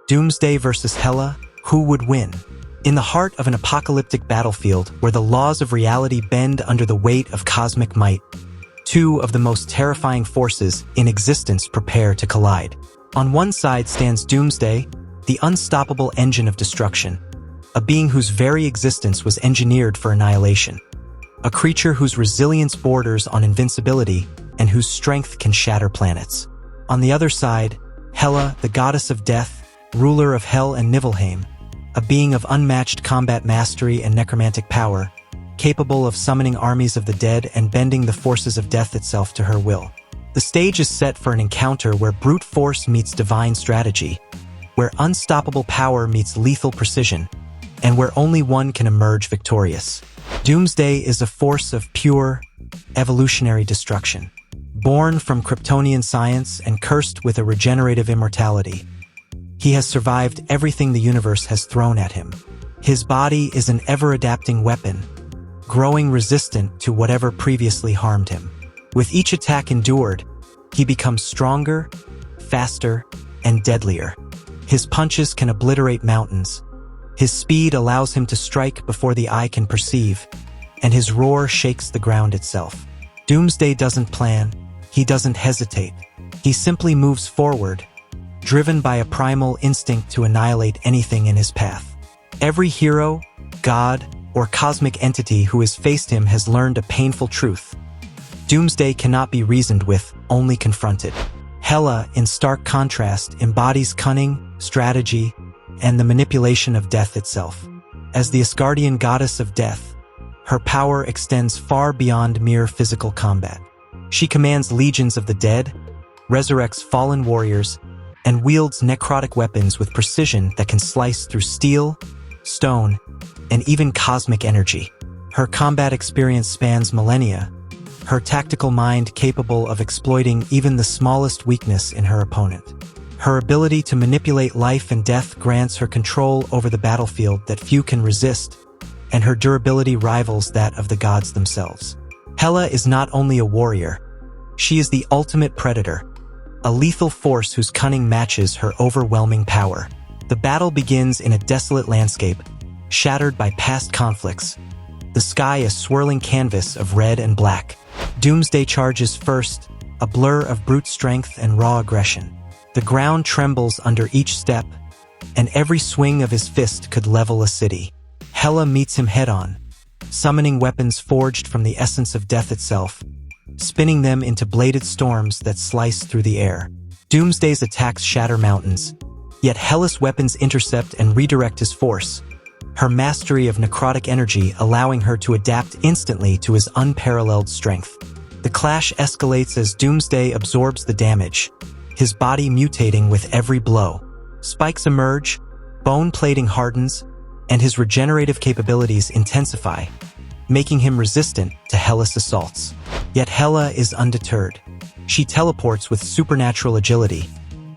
Doomsday versus Hela, who would win? In the heart of an apocalyptic battlefield where the laws of reality bend under the weight of cosmic might, two of the most terrifying forces in existence prepare to collide. On one side stands Doomsday, the unstoppable engine of destruction, a being whose very existence was engineered for annihilation, a creature whose resilience borders on invincibility and whose strength can shatter planets. On the other side, Hela, the goddess of death, ruler of Hell and Niflheim, a being of unmatched combat mastery and necromantic power, capable of summoning armies of the dead and bending the forces of death itself to her will. The stage is set for an encounter where brute force meets divine strategy, where unstoppable power meets lethal precision, and where only one can emerge victorious. Doomsday is a force of pure, evolutionary destruction. Born from Kryptonian science and cursed with a regenerative immortality, he has survived everything the universe has thrown at him. His body is an ever-adapting weapon, growing resistant to whatever previously harmed him. With each attack endured, he becomes stronger, faster, and deadlier. His punches can obliterate mountains. His speed allows him to strike before the eye can perceive, and his roar shakes the ground itself. Doomsday doesn't plan, he doesn't hesitate. He simply moves forward, driven by a primal instinct to annihilate anything in his path. Every hero, god, or cosmic entity who has faced him has learned a painful truth. Doomsday cannot be reasoned with, only confronted. Hela, in stark contrast, embodies cunning, strategy, and the manipulation of death itself. As the Asgardian Goddess of Death, her power extends far beyond mere physical combat. She commands legions of the dead, resurrects fallen warriors, and wields necrotic weapons with precision that can slice through steel, stone, and even cosmic energy. Her combat experience spans millennia, her tactical mind capable of exploiting even the smallest weakness in her opponent. Her ability to manipulate life and death grants her control over the battlefield that few can resist, and her durability rivals that of the gods themselves. Hela is not only a warrior, she is the ultimate predator, a lethal force whose cunning matches her overwhelming power. The battle begins in a desolate landscape, shattered by past conflicts, the sky a swirling canvas of red and black. Doomsday charges first, a blur of brute strength and raw aggression. The ground trembles under each step, and every swing of his fist could level a city. Hela meets him head-on, summoning weapons forged from the essence of death itself, spinning them into bladed storms that slice through the air. Doomsday's attacks shatter mountains, yet Hela's weapons intercept and redirect his force, her mastery of necrotic energy allowing her to adapt instantly to his unparalleled strength. The clash escalates as Doomsday absorbs the damage, his body mutating with every blow. Spikes emerge, bone plating hardens, and his regenerative capabilities intensify, making him resistant to Hela's assaults. Yet Hela is undeterred. She teleports with supernatural agility,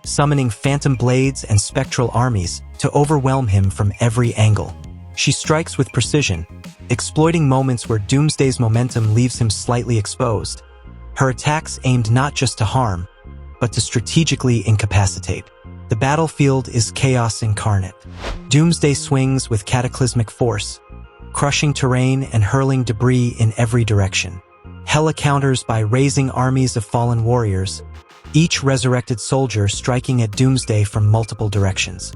summoning phantom blades and spectral armies to overwhelm him from every angle. She strikes with precision, exploiting moments where Doomsday's momentum leaves him slightly exposed. Her attacks aimed not just to harm, but to strategically incapacitate. The battlefield is chaos incarnate. Doomsday swings with cataclysmic force, crushing terrain and hurling debris in every direction. Hela counters by raising armies of fallen warriors, each resurrected soldier striking at Doomsday from multiple directions.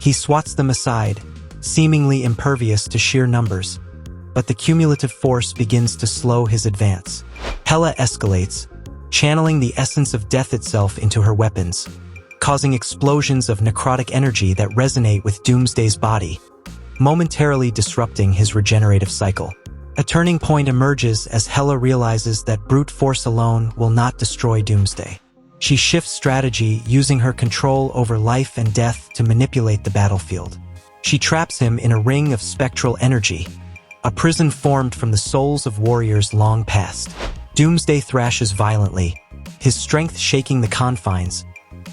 He swats them aside, seemingly impervious to sheer numbers, but the cumulative force begins to slow his advance. Hela escalates, channeling the essence of death itself into her weapons, causing explosions of necrotic energy that resonate with Doomsday's body, momentarily disrupting his regenerative cycle. A turning point emerges as Hela realizes that brute force alone will not destroy Doomsday. She shifts strategy, using her control over life and death to manipulate the battlefield. She traps him in a ring of spectral energy, a prison formed from the souls of warriors long past. Doomsday thrashes violently, his strength shaking the confines,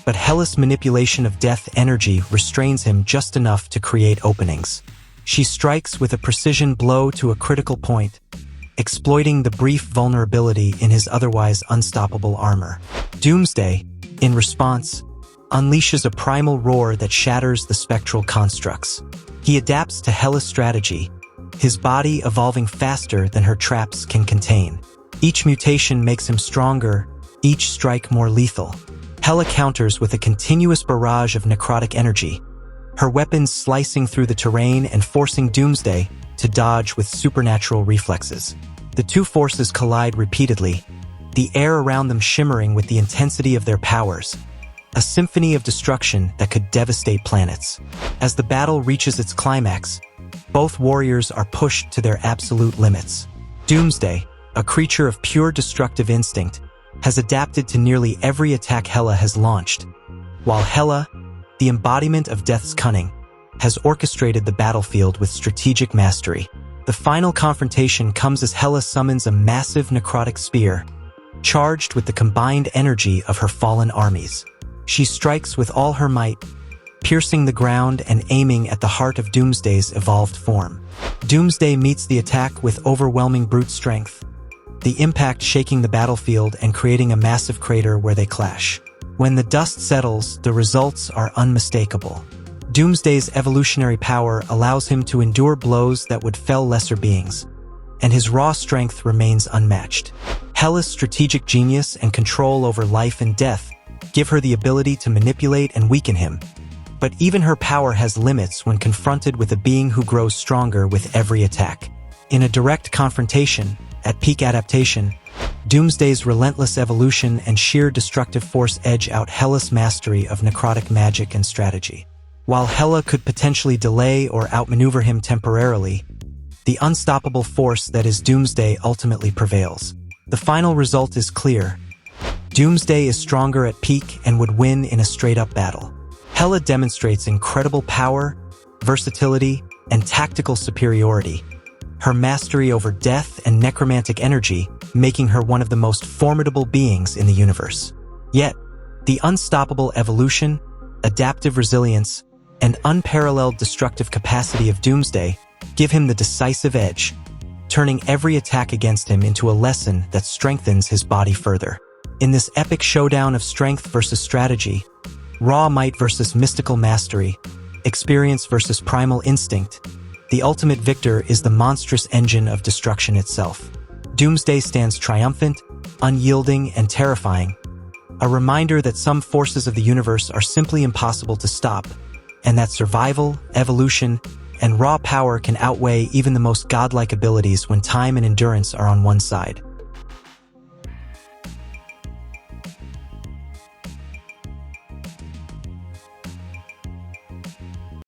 but Hela's manipulation of death energy restrains him just enough to create openings. She strikes with a precision blow to a critical point, exploiting the brief vulnerability in his otherwise unstoppable armor. Doomsday, in response, unleashes a primal roar that shatters the spectral constructs. He adapts to Hela's strategy, his body evolving faster than her traps can contain. Each mutation makes him stronger, each strike more lethal. Hela counters with a continuous barrage of necrotic energy, her weapons slicing through the terrain and forcing Doomsday to dodge with supernatural reflexes. The two forces collide repeatedly, the air around them shimmering with the intensity of their powers, a symphony of destruction that could devastate planets. As the battle reaches its climax, both warriors are pushed to their absolute limits. Doomsday, a creature of pure destructive instinct, has adapted to nearly every attack Hela has launched, while Hela, the embodiment of death's cunning, has orchestrated the battlefield with strategic mastery. The final confrontation comes as Hela summons a massive necrotic spear, charged with the combined energy of her fallen armies. She strikes with all her might, piercing the ground and aiming at the heart of Doomsday's evolved form. Doomsday meets the attack with overwhelming brute strength, the impact shaking the battlefield and creating a massive crater where they clash. When the dust settles, the results are unmistakable. Doomsday's evolutionary power allows him to endure blows that would fell lesser beings, and his raw strength remains unmatched. Hela's strategic genius and control over life and death give her the ability to manipulate and weaken him, but even her power has limits when confronted with a being who grows stronger with every attack. In a direct confrontation, at peak adaptation, Doomsday's relentless evolution and sheer destructive force edge out Hela's mastery of necrotic magic and strategy. While Hela could potentially delay or outmaneuver him temporarily, the unstoppable force that is Doomsday ultimately prevails. The final result is clear. Doomsday is stronger at peak and would win in a straight-up battle. Hela demonstrates incredible power, versatility, and tactical superiority, her mastery over death and necromantic energy making her one of the most formidable beings in the universe. Yet, the unstoppable evolution, adaptive resilience, and unparalleled destructive capacity of Doomsday give him the decisive edge, turning every attack against him into a lesson that strengthens his body further. In this epic showdown of strength versus strategy, raw might versus mystical mastery, experience versus primal instinct, the ultimate victor is the monstrous engine of destruction itself. Doomsday stands triumphant, unyielding, and terrifying, a reminder that some forces of the universe are simply impossible to stop, and that survival, evolution, and raw power can outweigh even the most godlike abilities when time and endurance are on one side.